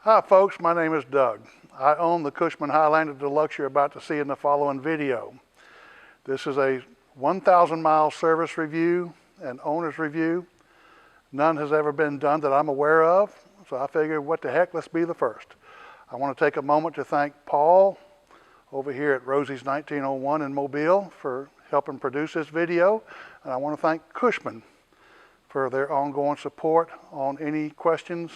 Hi folks, my name is Doug. I own the Cushman Highlander Deluxe you're about to see in the following video. This is a 1,000 mile service review and owner's review. None has ever been done that I'm aware of, so I figured what the heck, let's be the first. I want to take a moment to thank Paul over here at Rosie's 1901 in Mobile for helping produce this video. And I want to thank Cushman for their ongoing support on any questions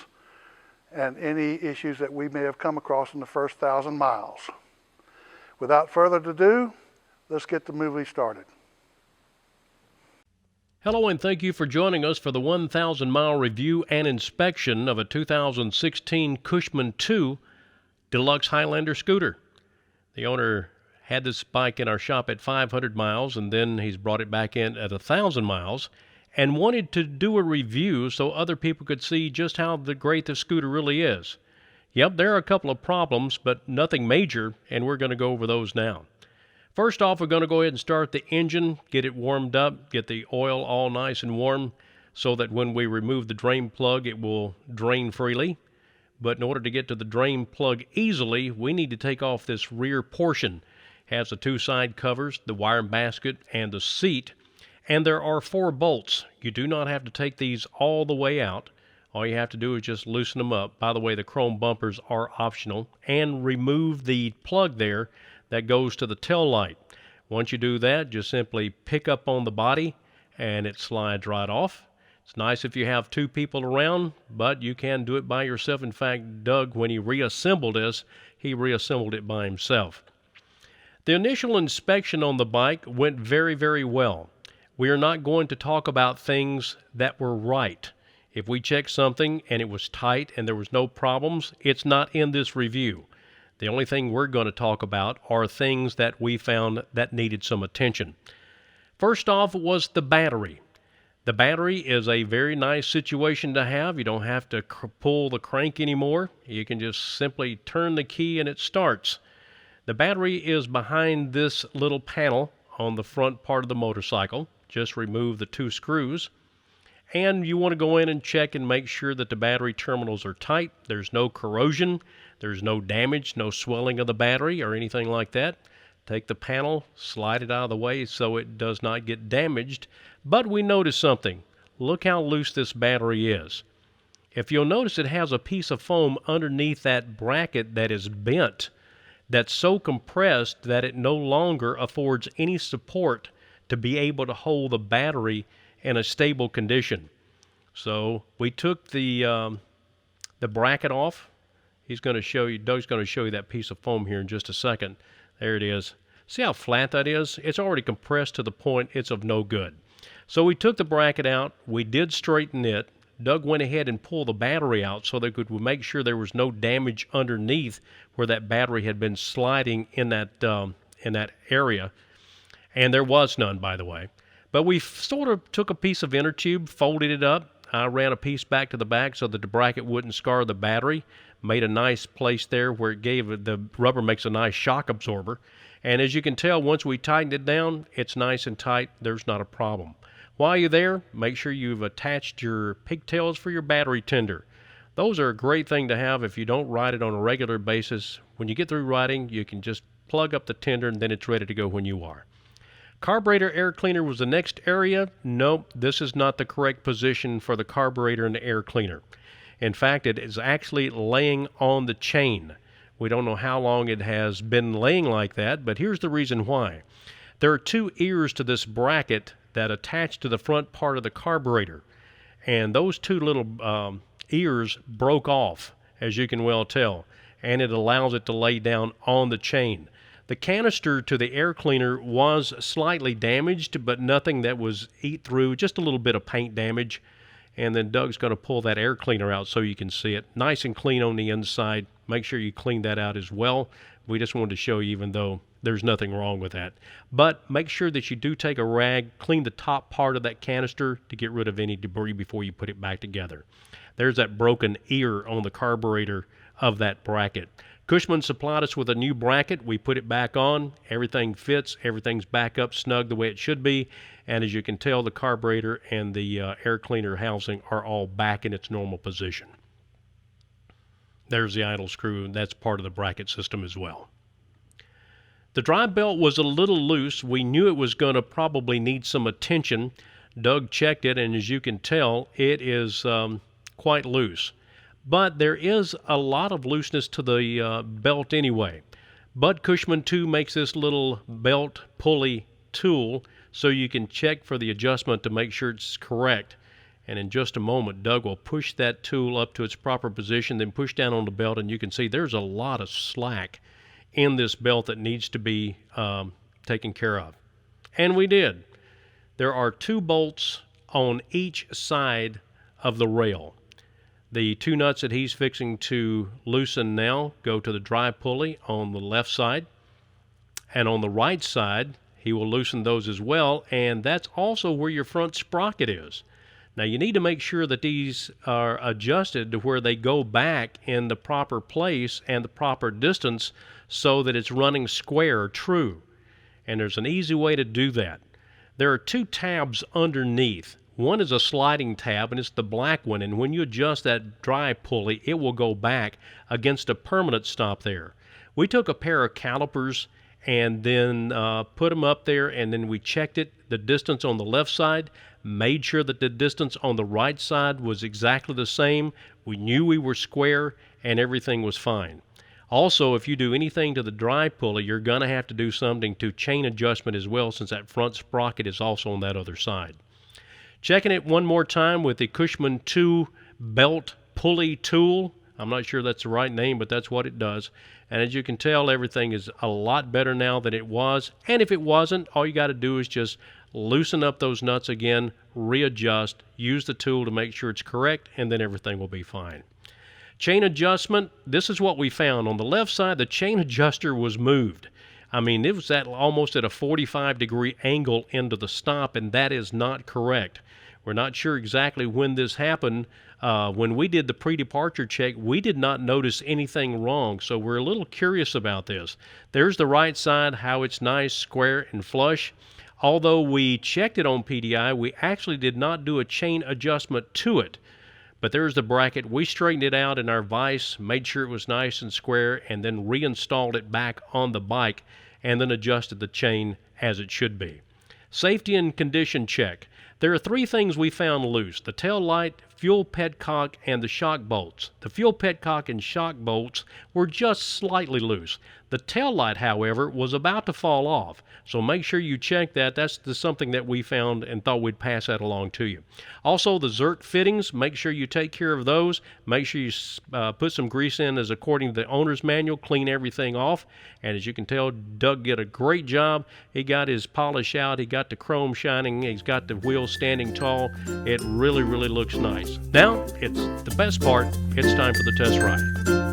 and any issues that we may have come across in the first 1,000 miles. Without further ado, let's get the movie started. Hello and thank you for joining us for the 1,000 mile review and inspection of a 2016 Cushman II Deluxe Highlander scooter. The owner had this bike in our shop at 500 miles and then he's brought it back in at 1,000 miles and wanted to do a review so other people could see just how great the scooter really is. Yep, there are a couple of problems, but nothing major, and we're going to go over those now. First off, we're going to go ahead and start the engine, get it warmed up, get the oil all nice and warm so that when we remove the drain plug, it will drain freely. But in order to get to the drain plug easily, we need to take off this rear portion. It has the two side covers, the wire basket, and the seat. And there are 4 bolts. You do not have to take these all the way out. All you have to do is just loosen them up. By the way, the chrome bumpers are optional. And remove the plug there that goes to the tail light. Once you do that, just simply pick up on the body and it slides right off. It's nice if you have 2 people around, but you can do it by yourself. In fact, Doug, when he reassembled this, he reassembled it by himself. The initial inspection on the bike went very, very well. We are not going to talk about things that were right. If we checked something and it was tight and there was no problems, it's not in this review. The only thing we're going to talk about are things that we found that needed some attention. First off was the battery. The battery is a very nice situation to have. You don't have to pull the crank anymore. You can just simply turn the key and it starts. The battery is behind this little panel on the front part of the motorcycle. Just remove the 2 screws. And you want to go in and check and make sure that the battery terminals are tight. There's no corrosion. There's no damage, no swelling of the battery or anything like that. Take the panel, slide it out of the way so it does not get damaged. But we notice something. Look how loose this battery is. If you'll notice, it has a piece of foam underneath that bracket that is bent, that's so compressed that it no longer affords any support to be able to hold the battery in a stable condition. So we took the bracket off. He's going to show you, Doug's going to show you that piece of foam here in just a second. There it is. See how flat that is? It's already compressed to the point it's of no good. So we took the bracket out. We did straighten it. Doug went ahead and pulled the battery out so they could make sure there was no damage underneath where that battery had been sliding in that area. And there was none, by the way. But we sort of took a piece of inner tube, folded it up. I ran a piece back to the back so that the bracket wouldn't scar the battery. Made a nice place there where it the rubber makes a nice shock absorber. And as you can tell, once we tightened it down, it's nice and tight. There's not a problem. While you're there, make sure you've attached your pigtails for your battery tender. Those are a great thing to have if you don't ride it on a regular basis. When you get through riding, you can just plug up the tender and then it's ready to go when you are. Carburetor Air Cleaner was the next area. Nope, this is not the correct position for the carburetor and the air cleaner. In fact, it is actually laying on the chain. We don't know how long it has been laying like that, but here's the reason why. There are 2 ears to this bracket that attach to the front part of the carburetor. And those 2 little ears broke off, as you can well tell, and it allows it to lay down on the chain. The canister to the air cleaner was slightly damaged, but nothing that was eat through, just a little bit of paint damage. And then Doug's going to pull that air cleaner out so you can see it. Nice and clean on the inside. Make sure you clean that out as well. We just wanted to show you, even though there's nothing wrong with that. But make sure that you do take a rag, clean the top part of that canister to get rid of any debris before you put it back together. There's that broken ear on the carburetor of that bracket. Cushman supplied us with a new bracket. We put it back on. Everything fits. Everything's back up snug the way it should be. And as you can tell, the carburetor and the air cleaner housing are all back in its normal position. There's the idle screw. That's part of the bracket system as well. The drive belt was a little loose. We knew it was going to probably need some attention. Doug checked it, and as you can tell, it is quite loose. But there is a lot of looseness to the belt anyway. But Cushman II makes this little belt pulley tool so you can check for the adjustment to make sure it's correct. And in just a moment, Doug will push that tool up to its proper position, then push down on the belt, and you can see there's a lot of slack in this belt that needs to be taken care of. And we did. There are 2 bolts on each side of the rail. The 2 nuts that he's fixing to loosen now go to the drive pulley on the left side. And on the right side, he will loosen those as well, and that's also where your front sprocket is. Now you need to make sure that these are adjusted to where they go back in the proper place and the proper distance so that it's running square, true. And there's an easy way to do that. There are 2 tabs underneath. One is a sliding tab, and it's the black one, and when you adjust that drive pulley, it will go back against a permanent stop there. We took a pair of calipers and then put them up there, and then we checked it, the distance on the left side, made sure that the distance on the right side was exactly the same. We knew we were square, and everything was fine. Also, if you do anything to the drive pulley, you're going to have to do something to chain adjustment as well, since that front sprocket is also on that other side. Checking it one more time with the Cushman II belt pulley tool. I'm not sure that's the right name, but that's what it does. And as you can tell, everything is a lot better now than it was. And if it wasn't, all you got to do is just loosen up those nuts again, readjust, use the tool to make sure it's correct, and then everything will be fine. Chain adjustment, this is what we found. On the left side, the chain adjuster was moved. I mean, it was almost at a 45-degree angle into the stop, and that is not correct. We're not sure exactly when this happened. When we did the pre-departure check, we did not notice anything wrong, so we're a little curious about this. There's the right side, how it's nice, square, and flush. Although we checked it on PDI, we actually did not do a chain adjustment to it. But there's the bracket. We straightened it out in our vise, made sure it was nice and square, and then reinstalled it back on the bike, and then adjusted the chain as it should be. Safety and condition check. There are 3 things we found loose: the tail light, fuel petcock, and the shock bolts. The fuel petcock and shock bolts were just slightly loose. The tail light, however, was about to fall off, so make sure you check that. That's something that we found and thought we'd pass that along to you. Also, the Zerk fittings, make sure you take care of those. Make sure you put some grease in as according to the owner's manual, clean everything off. And as you can tell, Doug did a great job. He got his polish out, he got the chrome shining, he's got the wheels standing tall. It really, really looks nice. Now, it's the best part. It's time for the test ride.